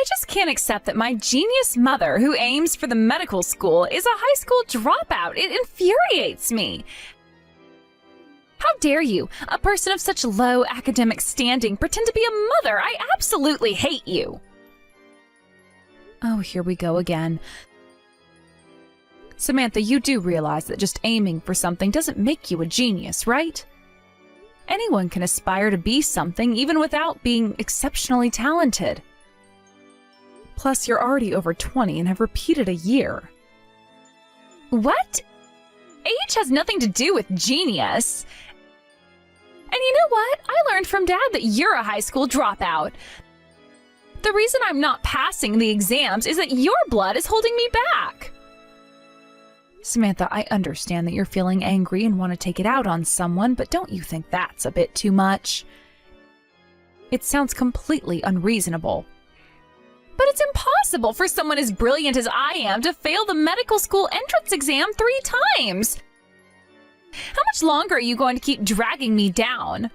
just can't accept that my genius mother, who aims for the medical school, is a high school dropout. It infuriates me. How dare you, a person of such low academic standing, pretend to be a mother? I absolutely hate you. Oh, here we go again. Samantha, you do realize that just aiming for something doesn't make you a genius, right? Anyone can aspire to be something even without being exceptionally talented. Plus, you're already over 20 and have repeated a year. What? Age has nothing to do with genius. And you know what? I learned from Dad that you're a high school dropout. The reason I'm not passing the exams is that your blood is holding me back. Samantha, I understand that you're feeling angry and want to take it out on someone, but don't you think that's a bit too much? It sounds completely unreasonable. But it's impossible for someone as brilliant as I am to fail the medical school entrance exam 3 times. How much longer are you going to keep dragging me down?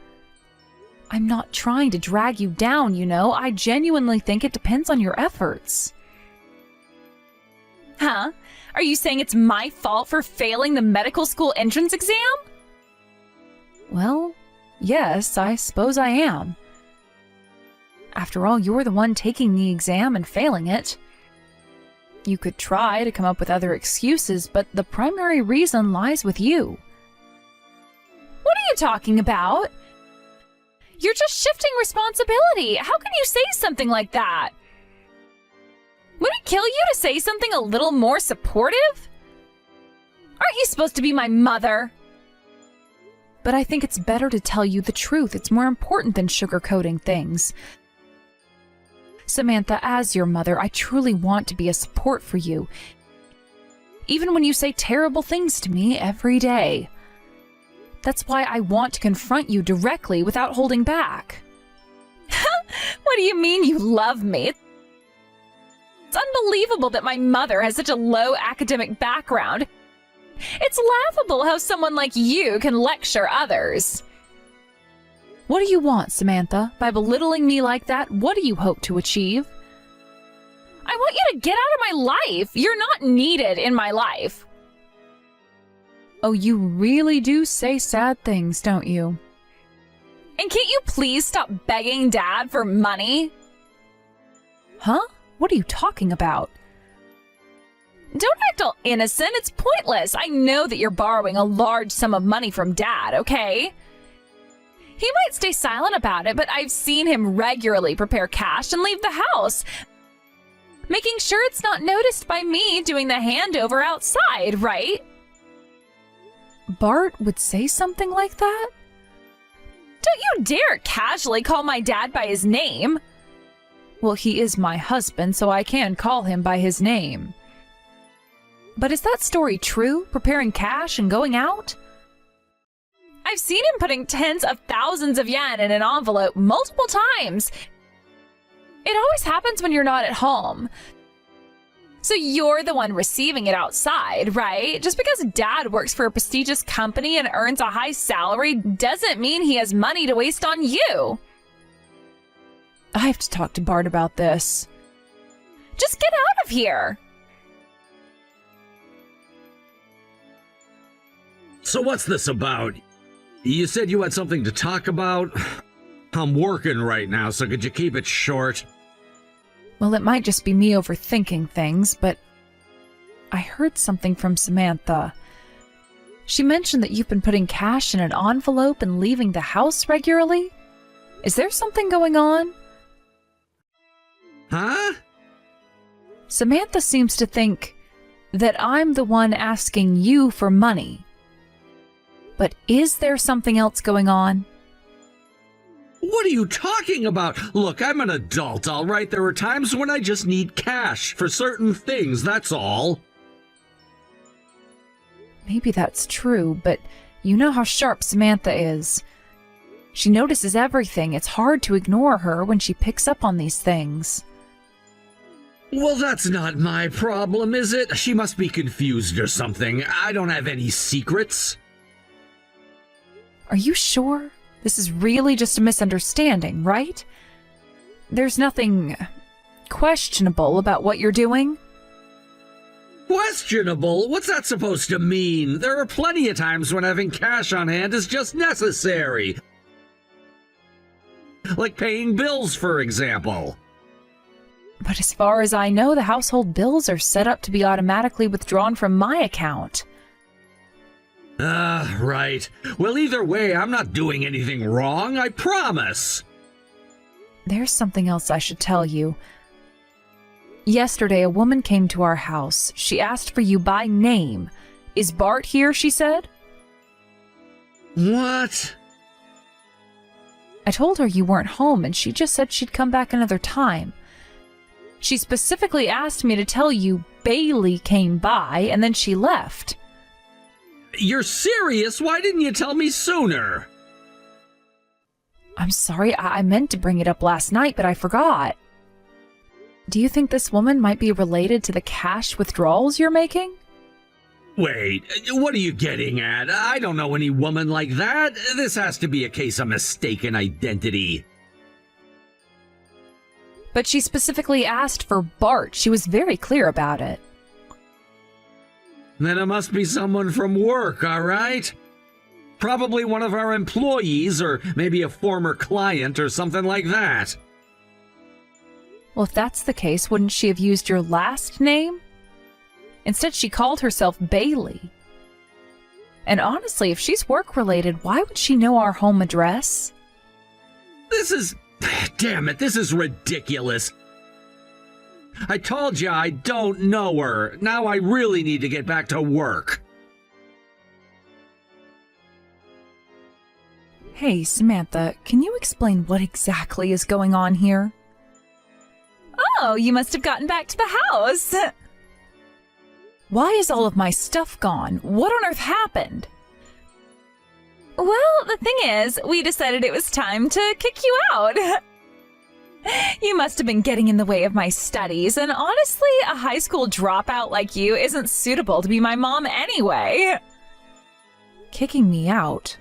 I'm not trying to drag you down, you know. I genuinely think it depends on your efforts. Huh? Are you saying it's my fault for failing the medical school entrance exam? Well, yes, I suppose I am. After all, you're the one taking the exam and failing it. You could try to come up with other excuses, but the primary reason lies with you. What are you talking about? You're just shifting responsibility. How can you say something like that? Would it kill you to say something a little more supportive? Aren't you supposed to be my mother? But I think it's better to tell you the truth. It's more important than sugarcoating things. Samantha, as your mother, I truly want to be a support for you, even when you say terrible things to me every day. That's why I want to confront you directly without holding back. What do you mean you love me? It's unbelievable that my mother has such a low academic background. It's laughable how someone like you can lecture others. What do you want, Samantha? By belittling me like that, what do you hope to achieve? I want you to get out of my life. You're not needed in my life. Oh, you really do say sad things, don't you? And can't you please stop begging Dad for money? Huh? What are you talking about? Don't act all innocent. It's pointless. I know that you're borrowing a large sum of money from Dad, okay? He might stay silent about it, but I've seen him regularly prepare cash and leave the house, making sure it's not noticed by me doing the handover outside, right? Bart would say something like that? Don't you dare casually call my dad by his name. Well, he is my husband, so I can call him by his name. But is that story true? Preparing cash and going out? I've seen him putting tens of thousands of yen in an envelope multiple times. It always happens when you're not at home. So you're the one receiving it outside, right? Just because Dad works for a prestigious company and earns a high salary doesn't mean he has money to waste on you. I have to talk to Bart about this. Just get out of here. So what's this about? You said you had something to talk about? I'm working right now, so could you keep it short? Well, it might just be me overthinking things, but I heard something from Samantha. She mentioned that you've been putting cash in an envelope and leaving the house regularly. Is there something going on? Huh? Samantha seems to think that I'm the one asking you for money. But is there something else going on? What are you talking about? Look, I'm an adult, all right? There are times when I just need cash for certain things, that's all. Maybe that's true, but you know how sharp Samantha is. She notices everything. It's hard to ignore her when she picks up on these things. Well, that's not my problem, is it? She must be confused or something. I don't have any secrets. Are you sure? This is really just a misunderstanding, right? There's nothing questionable about what you're doing? Questionable? What's that supposed to mean? There are plenty of times when having cash on hand is just necessary. Like paying bills, for example. But as far as I know, the household bills are set up to be automatically withdrawn from my account. Right. Well, either way, I'm not doing anything wrong, I promise. There's something else I should tell you. Yesterday, a woman came to our house. She asked for you by name. Is Bart here, she said? What? I told her you weren't home, and she just said she'd come back another time. She specifically asked me to tell you Bailey came by, and then she left. You're serious? Why didn't you tell me sooner? I'm sorry, I meant to bring it up last night, but I forgot. Do you think this woman might be related to the cash withdrawals you're making? Wait, what are you getting at? I don't know any woman like that. This has to be a case of mistaken identity. But she specifically asked for Bart. She was very clear about it. Then it must be someone from work, all right? Probably one of our employees, or maybe a former client or something like that. Well, if that's the case, wouldn't she have used your last name? Instead, she called herself Bailey. And honestly, if she's work-related, why would she know our home address? Damn it, this is ridiculous. I told you I don't know her. Now I really need to get back to work. Hey, Samantha, can you explain what exactly is going on here? Oh, you must have gotten back to the house. Why is all of my stuff gone? What on earth happened? Well, the thing is, we decided it was time to kick you out. You must have been getting in the way of my studies, and honestly, a high school dropout like you isn't suitable to be my mom anyway. Kicking me out?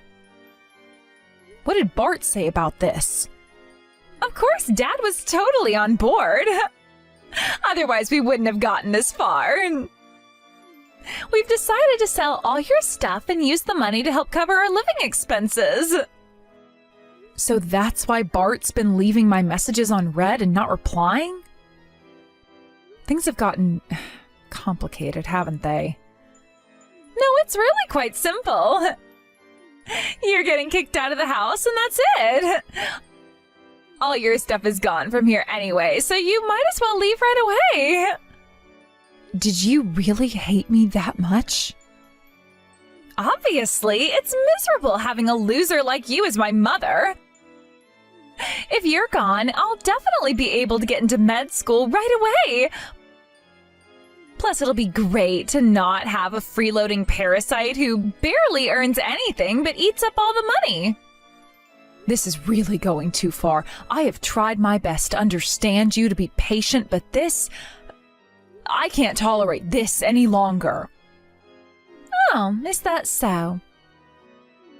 What did Bart say about this? Of course, Dad was totally on board. Otherwise, we wouldn't have gotten this far. We've decided to sell all your stuff and use the money to help cover our living expenses. So that's why Bart's been leaving my messages on read and not replying? Things have gotten complicated, haven't they? No, it's really quite simple. You're getting kicked out of the house, and that's it. All your stuff is gone from here anyway, so you might as well leave right away. Did you really hate me that much? Obviously, it's miserable having a loser like you as my mother. If you're gone, I'll definitely be able to get into med school right away. Plus, it'll be great to not have a freeloading parasite who barely earns anything but eats up all the money. This is really going too far. I have tried my best to understand you, to be patient, but I can't tolerate this any longer. Oh, is that so?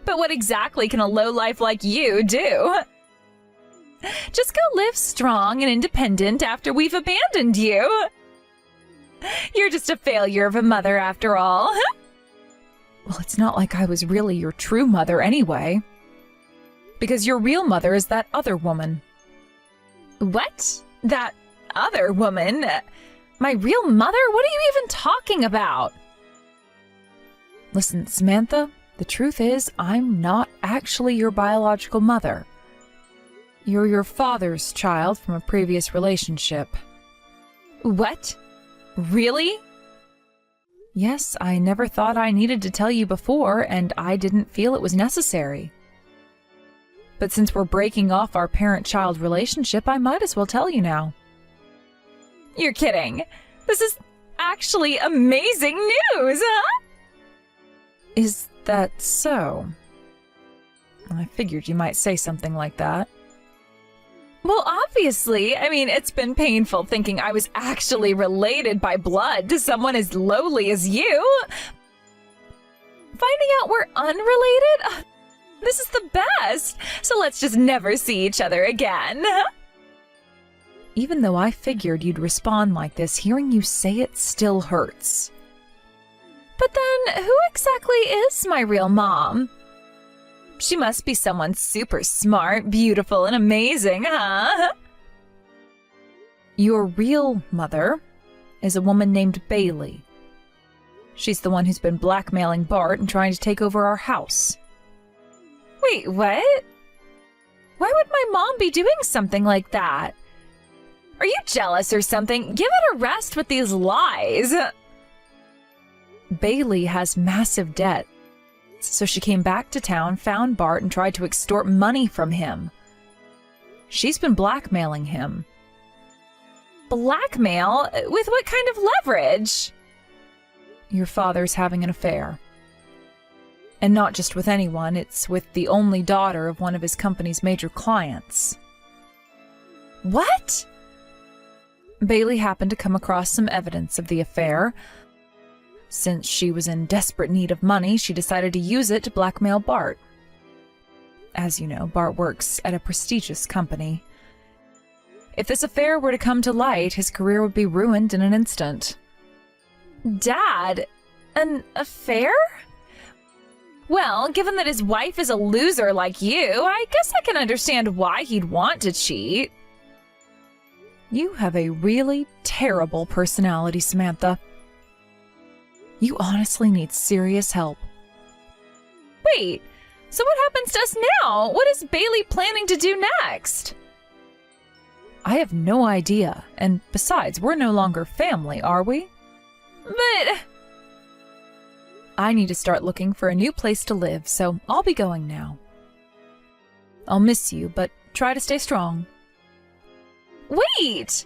But what exactly can a lowlife like you do? Just go live strong and independent after we've abandoned you. You're just a failure of a mother after all. Well, it's not like I was really your true mother anyway. Because your real mother is that other woman. What? That other woman? My real mother? What are you even talking about? Listen, Samantha, the truth is I'm not actually your biological mother. You're your father's child from a previous relationship. What? Really? Yes, I never thought I needed to tell you before, and I didn't feel it was necessary. But since we're breaking off our parent-child relationship, I might as well tell you now. You're kidding. This is actually amazing news, huh? Is that so? I figured you might say something like that. Well, obviously. I mean, it's been painful thinking I was actually related by blood to someone as lowly as you. Finding out we're unrelated? This is the best. So let's just never see each other again. Even though I figured you'd respond like this, hearing you say it still hurts. But then, who exactly is my real mom? She must be someone super smart, beautiful, and amazing, huh? Your real mother is a woman named Bailey. She's the one who's been blackmailing Bart and trying to take over our house. Wait, what? Why would my mom be doing something like that? Are you jealous or something? Give it a rest with these lies. Bailey has massive debt, so she came back to town, found Bart, and tried to extort money from him. She's been blackmailing him. Blackmail? With what kind of leverage? Your father's having an affair. And not just with anyone, it's with the only daughter of one of his company's major clients. What? Bailey happened to come across some evidence of the affair. Since she was in desperate need of money, she decided to use it to blackmail Bart. As you know, Bart works at a prestigious company. If this affair were to come to light, his career would be ruined in an instant. Dad, an affair? Well, given that his wife is a loser like you, I guess I can understand why he'd want to cheat. You have a really terrible personality, Samantha. You honestly need serious help. Wait, so what happens to us now? What is Bailey planning to do next? I have no idea, and besides, we're no longer family, are we? But I need to start looking for a new place to live, so I'll be going now. I'll miss you, but try to stay strong. Wait!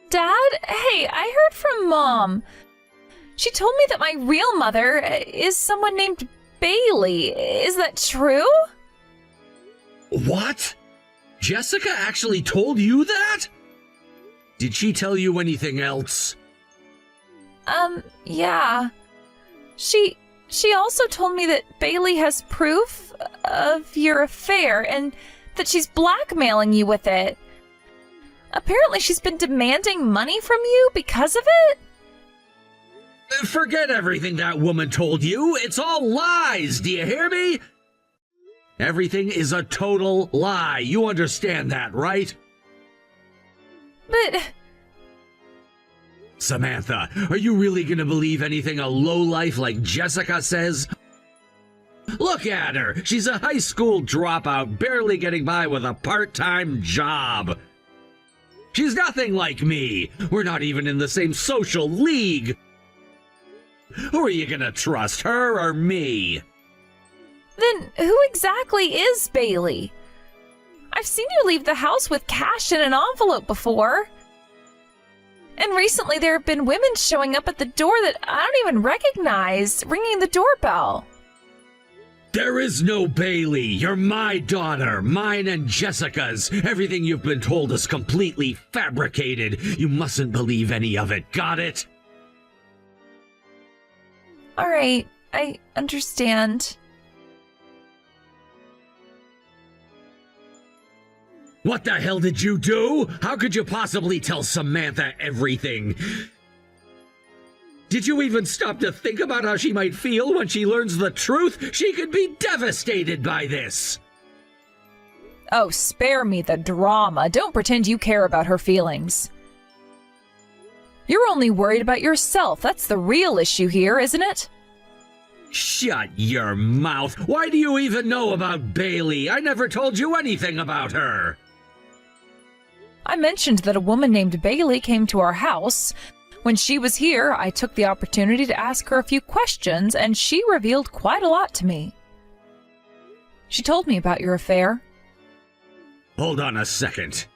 Dad? Hey, I heard from Mom. She told me that my real mother is someone named Bailey. Is that true? What? Jessica actually told you that? Did she tell you anything else? Yeah. She also told me that Bailey has proof of your affair and that she's blackmailing you with it. Apparently she's been demanding money from you because of it? Forget everything that woman told you. It's all lies, do you hear me? Everything is a total lie. You understand that, right? But... Samantha, are you really gonna believe anything a lowlife like Jessica says? Look at her. She's a high school dropout, barely getting by with a part-time job. She's nothing like me. We're not even in the same social league. Who are you gonna trust, her or me? Then who exactly is Bailey? I've seen you leave the house with cash in an envelope before. And recently there have been women showing up at the door that I don't even recognize, ringing the doorbell. There is no Bailey. You're my daughter, mine and Jessica's. Everything you've been told is completely fabricated. You mustn't believe any of it. Got it? All right, I understand. What the hell did you do? How could you possibly tell Samantha everything? Did you even stop to think about how she might feel when she learns the truth? She could be devastated by this. Oh, spare me the drama. Don't pretend you care about her feelings. You're only worried about yourself. That's the real issue here, isn't it? Shut your mouth. Why do you even know about Bailey? I never told you anything about her. I mentioned that a woman named Bailey came to our house. When she was here, I took the opportunity to ask her a few questions, and she revealed quite a lot to me. She told me about your affair. Hold on a second.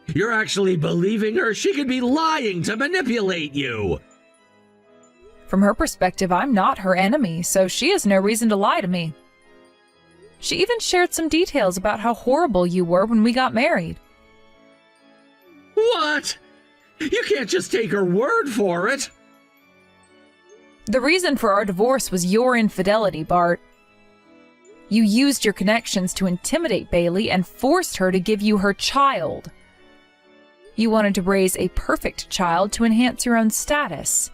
You're actually believing her? She could be lying to manipulate you. From her perspective, I'm not her enemy, so she has no reason to lie to me. She even shared some details about how horrible you were when we got married. What? You can't just take her word for it. The reason for our divorce was your infidelity, Bart. You used your connections to intimidate Bailey and forced her to give you her child. You wanted to raise a perfect child to enhance your own status.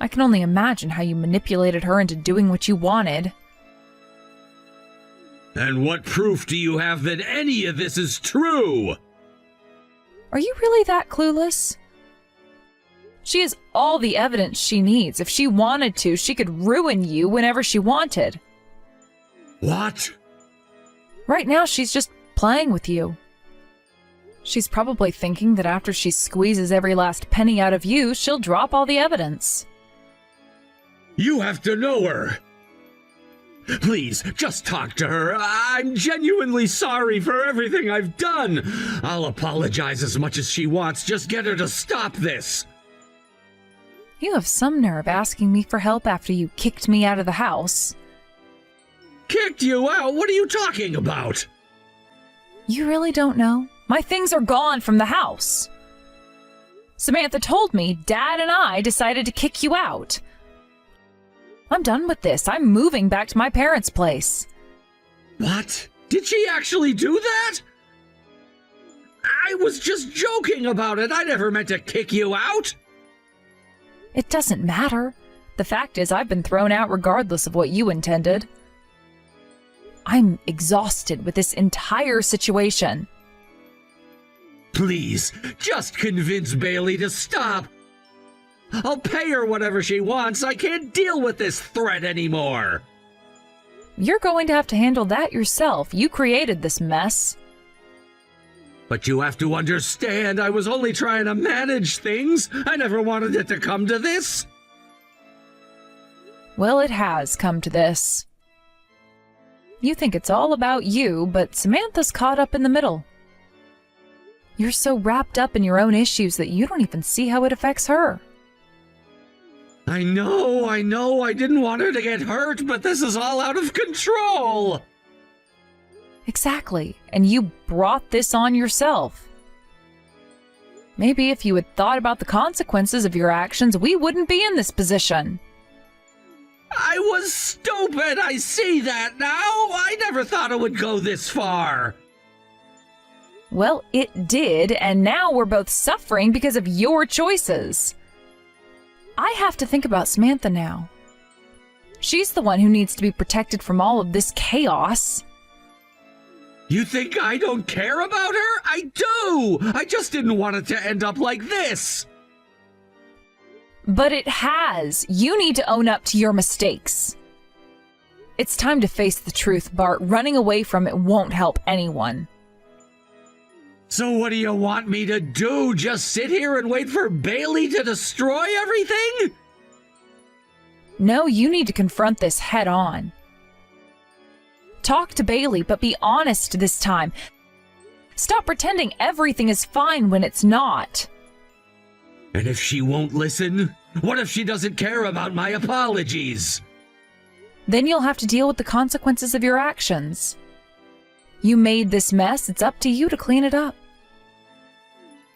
I can only imagine how you manipulated her into doing what you wanted. And what proof do you have that any of this is true? Are you really that clueless? She has all the evidence she needs. If she wanted to, she could ruin you whenever she wanted. What? Right now, she's just playing with you. She's probably thinking that after she squeezes every last penny out of you, she'll drop all the evidence. You have to know her. Please, just talk to her. I'm genuinely sorry for everything I've done. I'll apologize as much as she wants. Just get her to stop this. You have some nerve asking me for help after you kicked me out of the house. Kicked you out? What are you talking about? You really don't know? My things are gone from the house. Samantha told me Dad and I decided to kick you out. I'm done with this. I'm moving back to my parents' place. What? Did she actually do that? I was just joking about it. I never meant to kick you out. It doesn't matter. The fact is, I've been thrown out regardless of what you intended. I'm exhausted with this entire situation. Please, just convince Bailey to stop. I'll pay her whatever she wants. I can't deal with this threat anymore. You're going to have to handle that yourself. You created this mess. But you have to understand, I was only trying to manage things. I never wanted it to come to this. Well, it has come to this. You think it's all about you, but Samantha's caught up in the middle. You're so wrapped up in your own issues that you don't even see how it affects her. I know, I didn't want her to get hurt, but this is all out of control. Exactly, and you brought this on yourself. Maybe if you had thought about the consequences of your actions, we wouldn't be in this position. I was stupid, I see that now. I never thought it would go this far. Well, it did, and now we're both suffering because of your choices. I have to think about Samantha now. She's the one who needs to be protected from all of this chaos. You think I don't care about her? I do! I just didn't want it to end up like this. But it has. You need to own up to your mistakes. It's time to face the truth, Bart. Running away from it won't help anyone. So what do you want me to do? Just sit here and wait for Bailey to destroy everything? No, you need to confront this head on. Talk to Bailey, but be honest this time. Stop pretending everything is fine when it's not. And if she won't listen? What if she doesn't care about my apologies? Then you'll have to deal with the consequences of your actions. You made this mess, it's up to you to clean it up.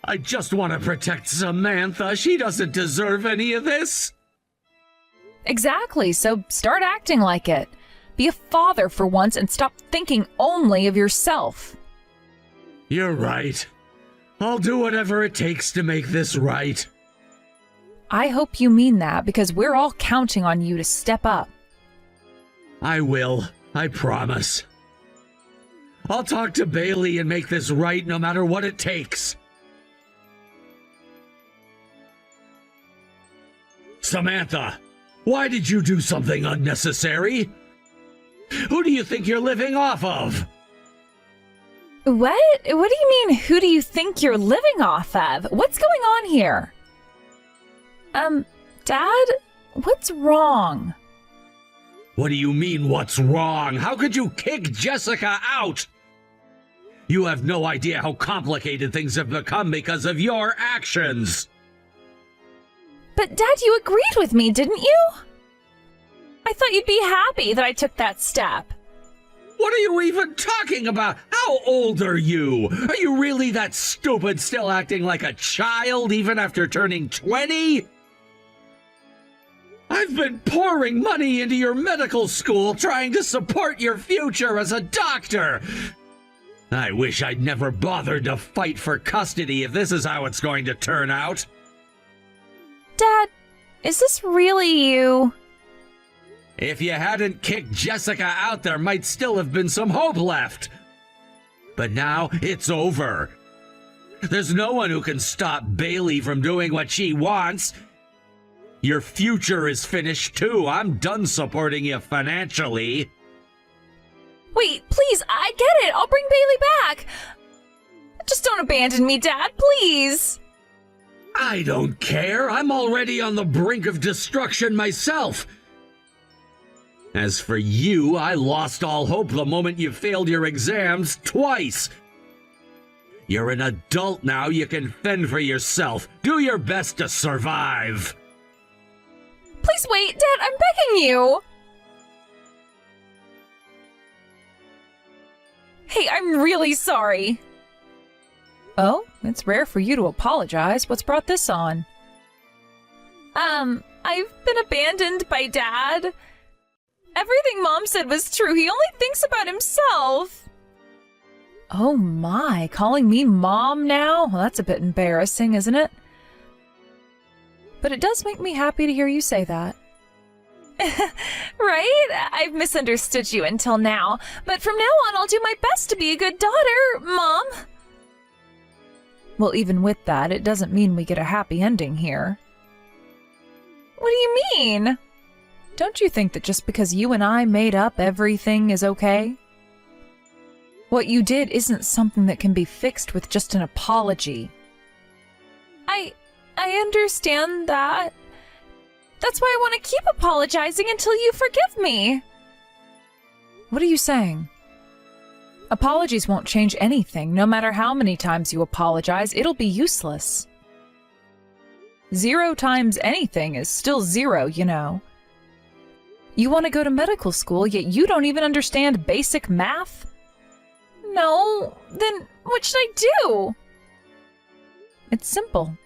I just want to protect Samantha. She doesn't deserve any of this. Exactly, so start acting like it. Be a father for once and stop thinking only of yourself. You're right. I'll do whatever it takes to make this right. I hope you mean that because we're all counting on you to step up. I will. I promise. I'll talk to Bailey and make this right no matter what it takes. Samantha, why did you do something unnecessary? Who do you think you're living off of? What? What do you mean, who do you think you're living off of? What's going on here? Dad? What's wrong? What do you mean, what's wrong? How could you kick Jessica out? You have no idea how complicated things have become because of your actions. But Dad, you agreed with me, didn't you? I thought you'd be happy that I took that step. What are you even talking about? How old are you? Are you really that stupid, still acting like a child even after turning 20? I've been pouring money into your medical school trying to support your future as a doctor. I wish I'd never bothered to fight for custody if this is how it's going to turn out. Dad, is this really you? If you hadn't kicked Jessica out, there might still have been some hope left. But now it's over. There's no one who can stop Bailey from doing what she wants. Your future is finished too. I'm done supporting you financially. Wait, please, I get it. I'll bring Bailey back. Just don't abandon me, Dad, please. I don't care. I'm already on the brink of destruction myself. As for you, I lost all hope the moment you failed your exams twice. You're an adult now. You can fend for yourself. Do your best to survive. Please wait, Dad, I'm begging you. Hey, I'm really sorry. Oh, it's rare for you to apologize. What's brought this on? I've been abandoned by Dad. Everything Mom said was true. He only thinks about himself. Oh my, calling me Mom now? Well, that's a bit embarrassing, isn't it? But it does make me happy to hear you say that. Right? I've misunderstood you until now, but from now on I'll do my best to be a good daughter, Mom. Well, even with that, it doesn't mean we get a happy ending here. What do you mean? Don't you think that just because you and I made up, everything is okay? What you did isn't something that can be fixed with just an apology. I understand that. That's why I want to keep apologizing until you forgive me. What are you saying? Apologies won't change anything. No matter how many times you apologize, it'll be useless. 0 times anything is still 0, you know. You want to go to medical school, yet you don't even understand basic math? No, then what should I do? It's simple.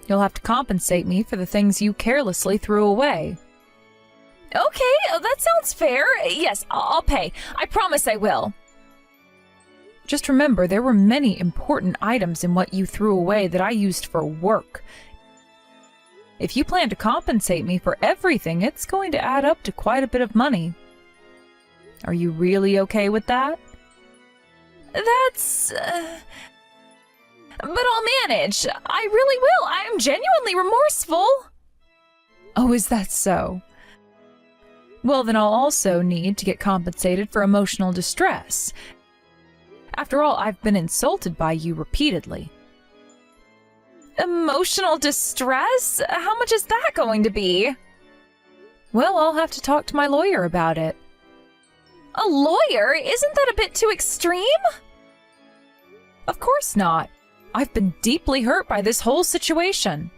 You'll have to compensate me for the things you carelessly threw away. Okay, that sounds fair. Yes, I'll pay. I promise I will. Just remember, there were many important items in what you threw away that I used for work. If you plan to compensate me for everything, it's going to add up to quite a bit of money. Are you really okay with that? That's... But I'll manage. I really will. I'm genuinely remorseful. Oh, is that so? Well, then I'll also need to get compensated for emotional distress. After all, I've been insulted by you repeatedly. Emotional distress? How much is that going to be? Well, I'll have to talk to my lawyer about it. A lawyer? Isn't that a bit too extreme? Of course not. I've been deeply hurt by this whole situation.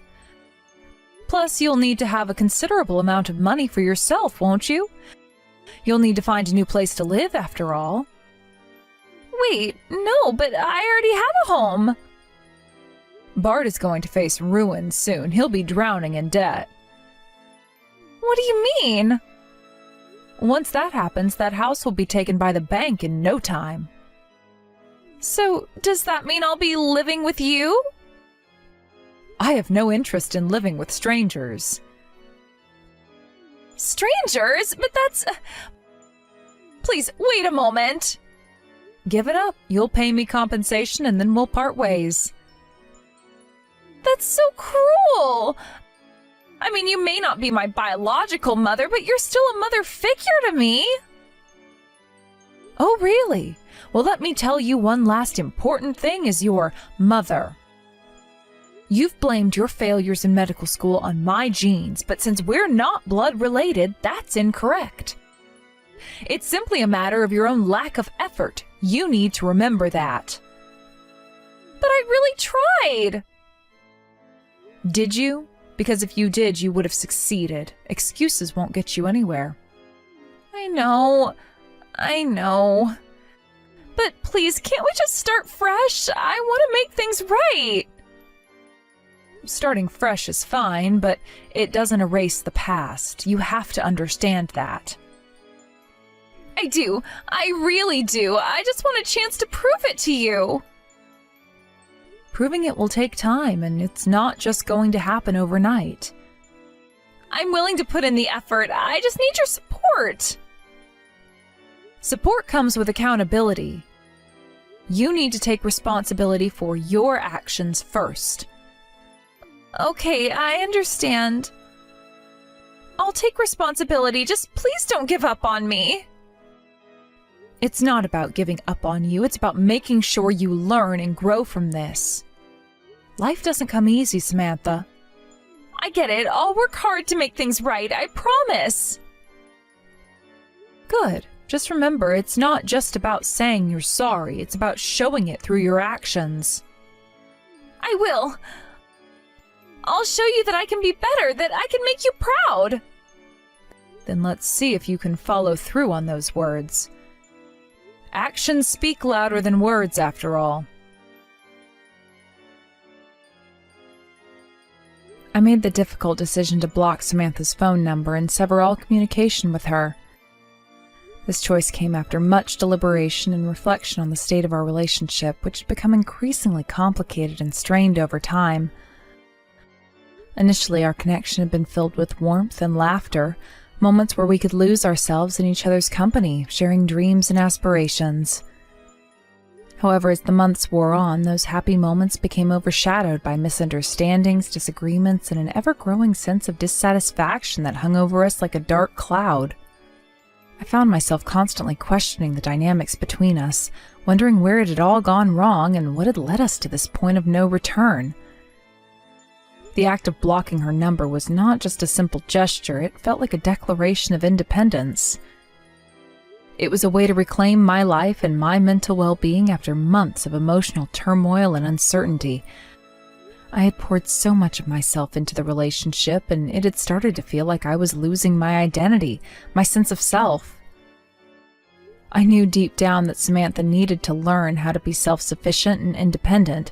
Plus, you'll need to have a considerable amount of money for yourself, won't you? You'll need to find a new place to live, after all. Wait, no, but I already have a home. Bart is going to face ruin soon. He'll be drowning in debt. What do you mean? Once that happens, that house will be taken by the bank in no time. So, does that mean I'll be living with you? I have no interest in living with strangers. Strangers? But that's... Please, wait a moment. Give it up. You'll pay me compensation and then we'll part ways. That's so cruel. I mean, you may not be my biological mother, but you're still a mother figure to me. Oh, really? Well, let me tell you one last important thing as your mother. You've blamed your failures in medical school on my genes, but since we're not blood related, that's incorrect. It's simply a matter of your own lack of effort. You need to remember that. But I really tried. Did you? Because if you did, you would have succeeded. Excuses won't get you anywhere. I know. But please, can't we just start fresh? I want to make things right. starting fresh is fine, but it doesn't erase the past. You have to understand that. I do. I really do. I just want a chance to prove it to you. Proving it will take time, and it's not just going to happen overnight. I'm willing to put in the effort. I just need your support. Support comes with accountability. You need to take responsibility for your actions first. Okay, I understand. I'll take responsibility. Just please don't give up on me. It's not about giving up on you. It's about making sure you learn and grow from this. Life doesn't come easy, Samantha. I get it. I'll work hard to make things right. I promise. Good. Just remember, it's not just about saying you're sorry. It's about showing it through your actions. I will. I'll show you that I can be better, that I can make you proud. Then let's see if you can follow through on those words. Actions speak louder than words, after all. I made the difficult decision to block Samantha's phone number and sever all communication with her. This choice came after much deliberation and reflection on the state of our relationship, which had become increasingly complicated and strained over time. Initially, our connection had been filled with warmth and laughter, moments where we could lose ourselves in each other's company, sharing dreams and aspirations. However, as the months wore on, those happy moments became overshadowed by misunderstandings, disagreements, and an ever-growing sense of dissatisfaction that hung over us like a dark cloud. I found myself constantly questioning the dynamics between us, wondering where it had all gone wrong and what had led us to this point of no return. The act of blocking her number was not just a simple gesture, it felt like a declaration of independence. It was a way to reclaim my life and my mental well-being after months of emotional turmoil and uncertainty. I had poured so much of myself into the relationship, and it had started to feel like I was losing my identity, my sense of self. I knew deep down that Samantha needed to learn how to be self-sufficient and independent.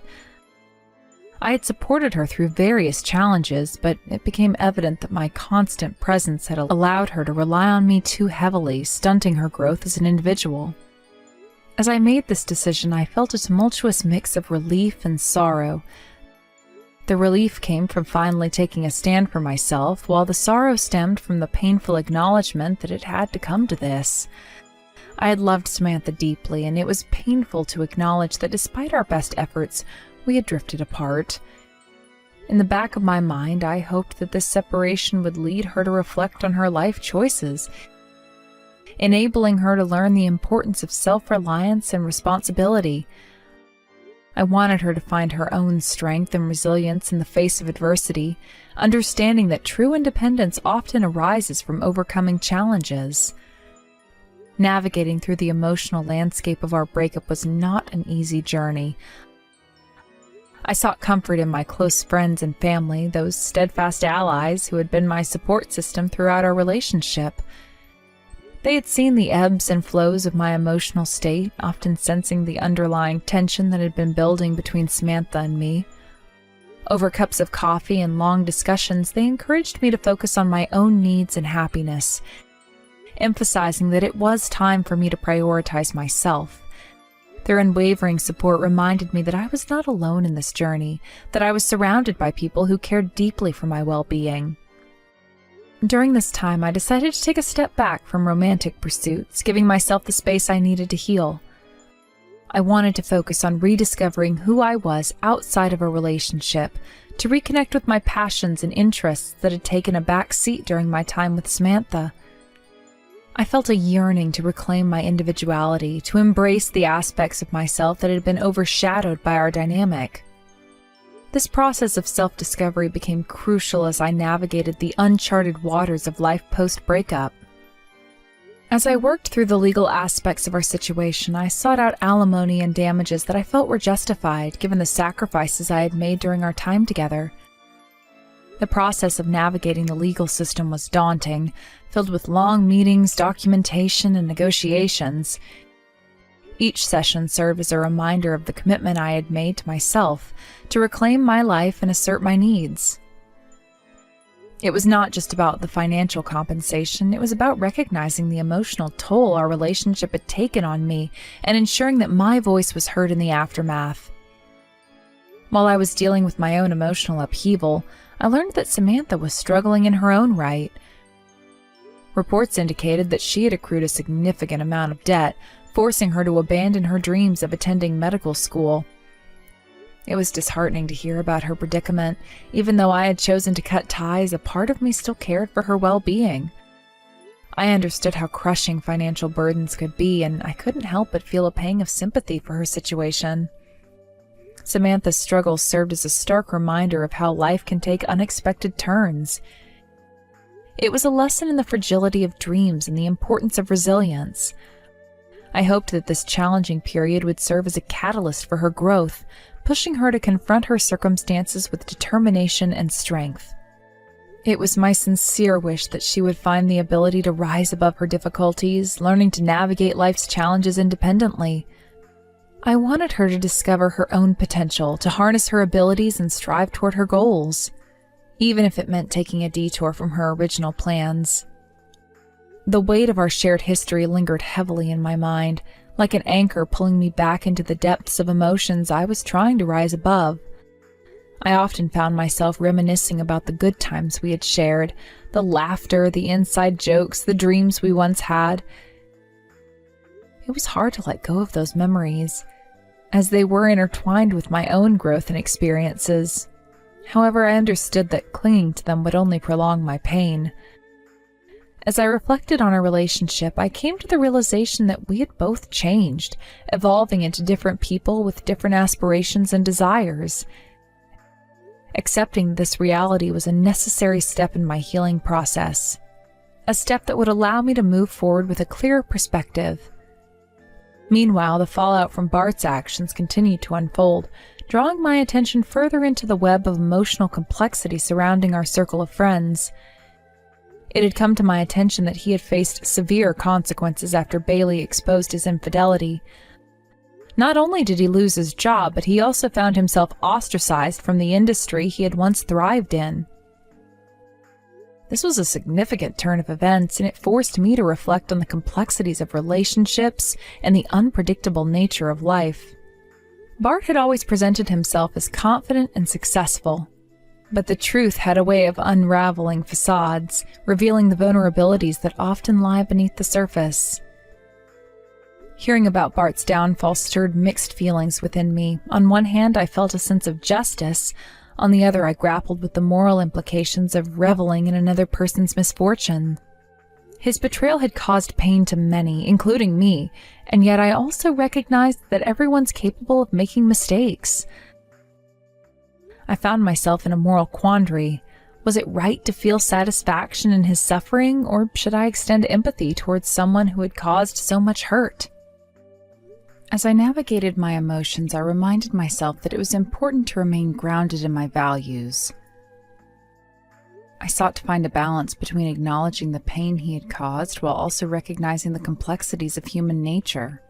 I had supported her through various challenges, but it became evident that my constant presence had allowed her to rely on me too heavily, stunting her growth as an individual. As I made this decision, I felt a tumultuous mix of relief and sorrow. The relief came from finally taking a stand for myself, while the sorrow stemmed from the painful acknowledgement that it had to come to this. I had loved Samantha deeply, and it was painful to acknowledge that despite our best efforts, we had drifted apart. In the back of my mind, I hoped that this separation would lead her to reflect on her life choices, enabling her to learn the importance of self-reliance and responsibility. I wanted her to find her own strength and resilience in the face of adversity, understanding that true independence often arises from overcoming challenges. Navigating through the emotional landscape of our breakup was not an easy journey. I sought comfort in my close friends and family, those steadfast allies who had been my support system throughout our relationship. They had seen the ebbs and flows of my emotional state, often sensing the underlying tension that had been building between Samantha and me. Over cups of coffee and long discussions, they encouraged me to focus on my own needs and happiness, emphasizing that it was time for me to prioritize myself. Their unwavering support reminded me that I was not alone in this journey, that I was surrounded by people who cared deeply for my well-being. During this time, I decided to take a step back from romantic pursuits, giving myself the space I needed to heal. I wanted to focus on rediscovering who I was outside of a relationship, to reconnect with my passions and interests that had taken a back seat during my time with Samantha. I felt a yearning to reclaim my individuality, to embrace the aspects of myself that had been overshadowed by our dynamic. This process of self-discovery became crucial as I navigated the uncharted waters of life post-breakup. As I worked through the legal aspects of our situation, I sought out alimony and damages that I felt were justified, given the sacrifices I had made during our time together. The process of navigating the legal system was daunting, filled with long meetings, documentation, and negotiations. Each session served as a reminder of the commitment I had made to myself to reclaim my life and assert my needs. It was not just about the financial compensation, it was about recognizing the emotional toll our relationship had taken on me and ensuring that my voice was heard in the aftermath. While I was dealing with my own emotional upheaval, I learned that Samantha was struggling in her own right. Reports indicated that she had accrued a significant amount of debt, forcing her to abandon her dreams of attending medical school. It was disheartening to hear about her predicament. Even though I had chosen to cut ties, a part of me still cared for her well-being. I understood how crushing financial burdens could be, and I couldn't help but feel a pang of sympathy for her situation. Samantha's struggles served as a stark reminder of how life can take unexpected turns. It was a lesson in the fragility of dreams and the importance of resilience. I hoped that this challenging period would serve as a catalyst for her growth, pushing her to confront her circumstances with determination and strength. It was my sincere wish that she would find the ability to rise above her difficulties, learning to navigate life's challenges independently. I wanted her to discover her own potential, to harness her abilities and strive toward her goals, even if it meant taking a detour from her original plans. The weight of our shared history lingered heavily in my mind, like an anchor pulling me back into the depths of emotions I was trying to rise above. I often found myself reminiscing about the good times we had shared, the laughter, the inside jokes, the dreams we once had. It was hard to let go of those memories, as they were intertwined with my own growth and experiences. However, I understood that clinging to them would only prolong my pain. As I reflected on our relationship, I came to the realization that we had both changed, evolving into different people with different aspirations and desires. Accepting this reality was a necessary step in my healing process, a step that would allow me to move forward with a clearer perspective. Meanwhile, the fallout from Bart's actions continued to unfold, drawing my attention further into the web of emotional complexity surrounding our circle of friends. It had come to my attention that he had faced severe consequences after Bailey exposed his infidelity. Not only did he lose his job, but he also found himself ostracized from the industry he had once thrived in. This was a significant turn of events, and it forced me to reflect on the complexities of relationships and the unpredictable nature of life. Bart had always presented himself as confident and successful, but the truth had a way of unraveling facades, revealing the vulnerabilities that often lie beneath the surface. Hearing about Bart's downfall stirred mixed feelings within me. On one hand, I felt a sense of justice. On the other, I grappled with the moral implications of reveling in another person's misfortune. His betrayal had caused pain to many, including me, and yet I also recognized that everyone's capable of making mistakes. I found myself in a moral quandary. Was it right to feel satisfaction in his suffering, or should I extend empathy towards someone who had caused so much hurt? As I navigated my emotions, I reminded myself that it was important to remain grounded in my values. I sought to find a balance between acknowledging the pain he had caused while also recognizing the complexities of human nature.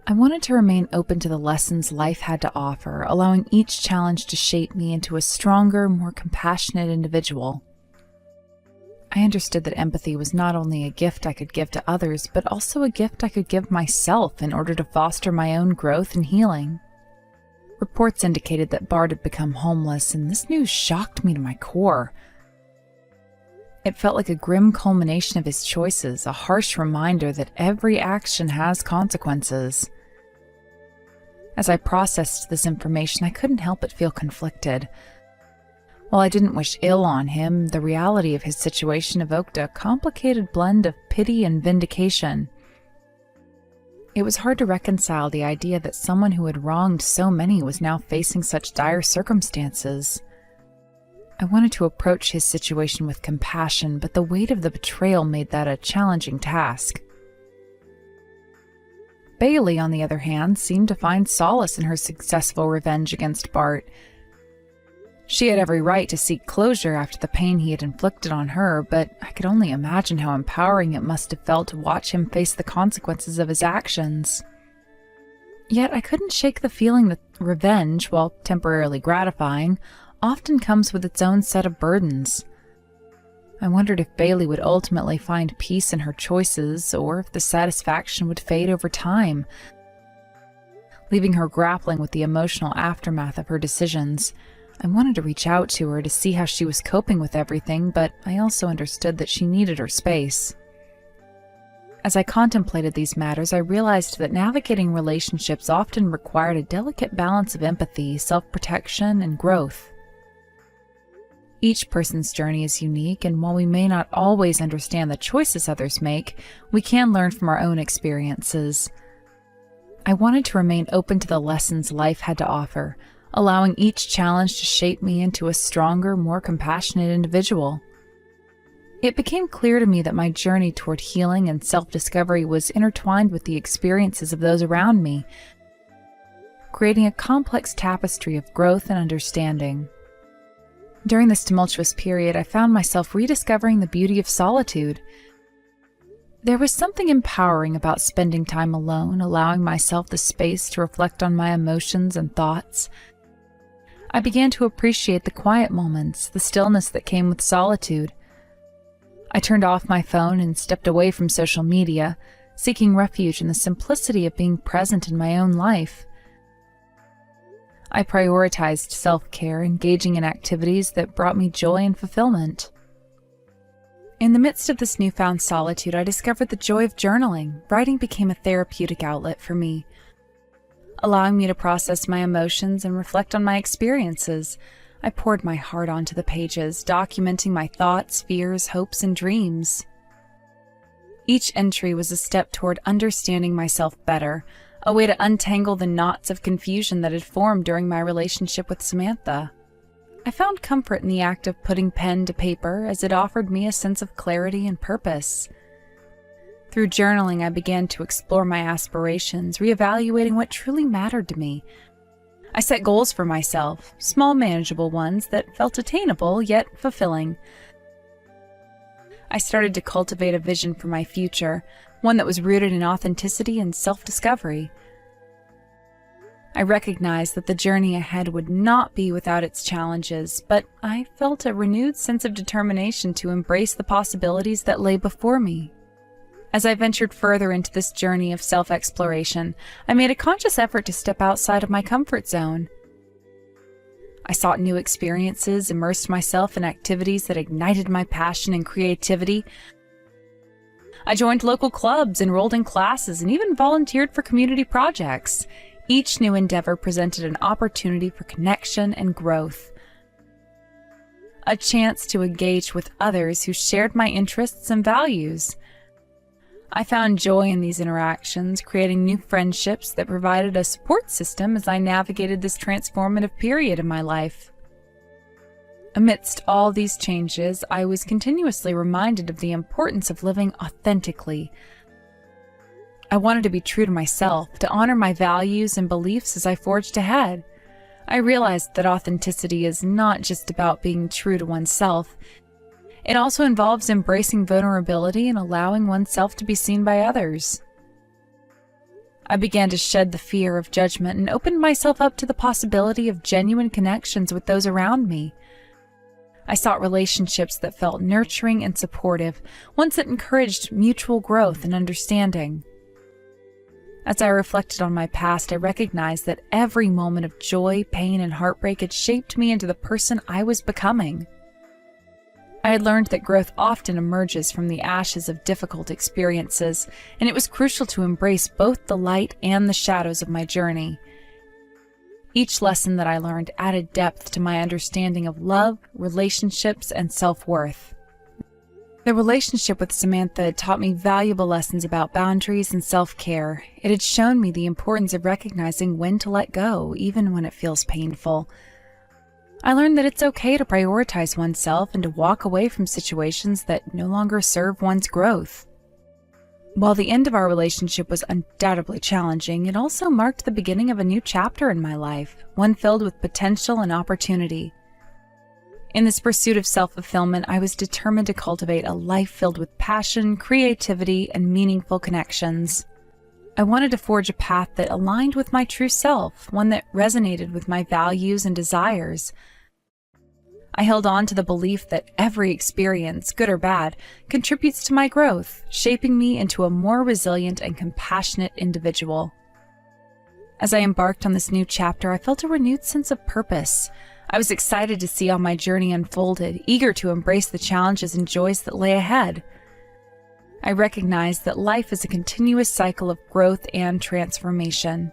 I wanted to remain open to the lessons life had to offer, allowing each challenge to shape me into a stronger, more compassionate individual. I understood that empathy was not only a gift I could give to others, but also a gift I could give myself in order to foster my own growth and healing. Reports indicated that Bart had become homeless, and this news shocked me to my core. It felt like a grim culmination of his choices, a harsh reminder that every action has consequences. As I processed this information, I couldn't help but feel conflicted. While I didn't wish ill on him, the reality of his situation evoked a complicated blend of pity and vindication. It was hard to reconcile the idea that someone who had wronged so many was now facing such dire circumstances. I wanted to approach his situation with compassion, but the weight of the betrayal made that a challenging task. Bailey, on the other hand, seemed to find solace in her successful revenge against Bart. She had every right to seek closure after the pain he had inflicted on her, but I could only imagine how empowering it must have felt to watch him face the consequences of his actions. Yet I couldn't shake the feeling that revenge, while temporarily gratifying, often comes with its own set of burdens. I wondered if Bailey would ultimately find peace in her choices, or if the satisfaction would fade over time, leaving her grappling with the emotional aftermath of her decisions. I wanted to reach out to her to see how she was coping with everything, but I also understood that she needed her space. As I contemplated these matters, I realized that navigating relationships often required a delicate balance of empathy, self-protection, and growth. Each person's journey is unique, and while we may not always understand the choices others make, we can learn from our own experiences. I wanted to remain open to the lessons life had to offer, allowing each challenge to shape me into a stronger, more compassionate individual. It became clear to me that my journey toward healing and self-discovery was intertwined with the experiences of those around me, creating a complex tapestry of growth and understanding. During this tumultuous period, I found myself rediscovering the beauty of solitude. There was something empowering about spending time alone, allowing myself the space to reflect on my emotions and thoughts. I began to appreciate the quiet moments, the stillness that came with solitude. I turned off my phone and stepped away from social media, seeking refuge in the simplicity of being present in my own life. I prioritized self-care, engaging in activities that brought me joy and fulfillment. In the midst of this newfound solitude, I discovered the joy of journaling. Writing became a therapeutic outlet for me, allowing me to process my emotions and reflect on my experiences. I poured my heart onto the pages, documenting my thoughts, fears, hopes, and dreams. Each entry was a step toward understanding myself better, a way to untangle the knots of confusion that had formed during my relationship with Samantha. I found comfort in the act of putting pen to paper, as it offered me a sense of clarity and purpose. Through journaling, I began to explore my aspirations, reevaluating what truly mattered to me. I set goals for myself, small manageable ones that felt attainable yet fulfilling. I started to cultivate a vision for my future, one that was rooted in authenticity and self-discovery. I recognized that the journey ahead would not be without its challenges, but I felt a renewed sense of determination to embrace the possibilities that lay before me. As I ventured further into this journey of self-exploration, I made a conscious effort to step outside of my comfort zone. I sought new experiences, immersed myself in activities that ignited my passion and creativity. I joined local clubs, enrolled in classes, and even volunteered for community projects. Each new endeavor presented an opportunity for connection and growth, a chance to engage with others who shared my interests and values. I found joy in these interactions, creating new friendships that provided a support system as I navigated this transformative period in my life. Amidst all these changes, I was continuously reminded of the importance of living authentically. I wanted to be true to myself, to honor my values and beliefs as I forged ahead. I realized that authenticity is not just about being true to oneself. It also involves embracing vulnerability and allowing oneself to be seen by others. I began to shed the fear of judgment and opened myself up to the possibility of genuine connections with those around me. I sought relationships that felt nurturing and supportive, ones that encouraged mutual growth and understanding. As I reflected on my past, I recognized that every moment of joy, pain, and heartbreak had shaped me into the person I was becoming. I had learned that growth often emerges from the ashes of difficult experiences, and it was crucial to embrace both the light and the shadows of my journey. Each lesson that I learned added depth to my understanding of love, relationships, and self-worth. The relationship with Samantha had taught me valuable lessons about boundaries and self-care. It had shown me the importance of recognizing when to let go, even when it feels painful. I learned that it's okay to prioritize oneself and to walk away from situations that no longer serve one's growth. While the end of our relationship was undoubtedly challenging, it also marked the beginning of a new chapter in my life, one filled with potential and opportunity. In this pursuit of self-fulfillment, I was determined to cultivate a life filled with passion, creativity, and meaningful connections. I wanted to forge a path that aligned with my true self, one that resonated with my values and desires. I held on to the belief that every experience, good or bad, contributes to my growth, shaping me into a more resilient and compassionate individual. As I embarked on this new chapter, I felt a renewed sense of purpose. I was excited to see how my journey unfolded, eager to embrace the challenges and joys that lay ahead. I recognized that life is a continuous cycle of growth and transformation,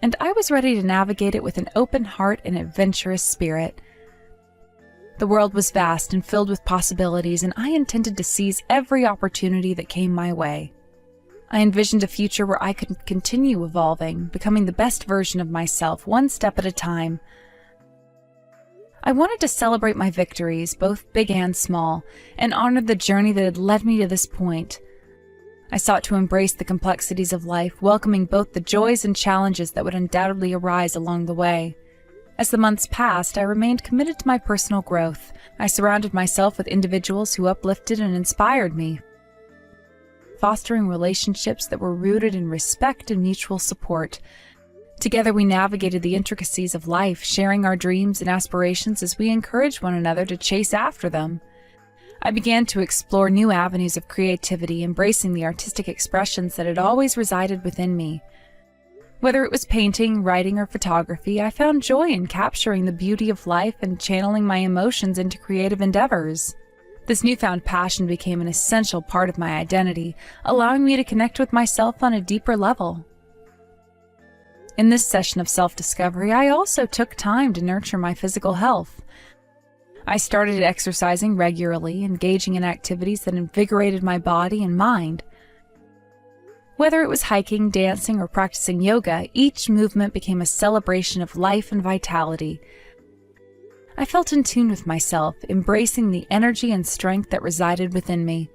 and I was ready to navigate it with an open heart and adventurous spirit. The world was vast and filled with possibilities, and I intended to seize every opportunity that came my way. I envisioned a future where I could continue evolving, becoming the best version of myself, one step at a time. I wanted to celebrate my victories, both big and small, and honor the journey that had led me to this point. I sought to embrace the complexities of life, welcoming both the joys and challenges that would undoubtedly arise along the way. As the months passed, I remained committed to my personal growth. I surrounded myself with individuals who uplifted and inspired me, fostering relationships that were rooted in respect and mutual support. Together we navigated the intricacies of life, sharing our dreams and aspirations as we encouraged one another to chase after them. I began to explore new avenues of creativity, embracing the artistic expressions that had always resided within me. Whether it was painting, writing, or photography, I found joy in capturing the beauty of life and channeling my emotions into creative endeavors. This newfound passion became an essential part of my identity, allowing me to connect with myself on a deeper level. In this session of self-discovery, I also took time to nurture my physical health. I started exercising regularly, engaging in activities that invigorated my body and mind. Whether it was hiking, dancing, or practicing yoga, each movement became a celebration of life and vitality. I felt in tune with myself, embracing the energy and strength that resided within me.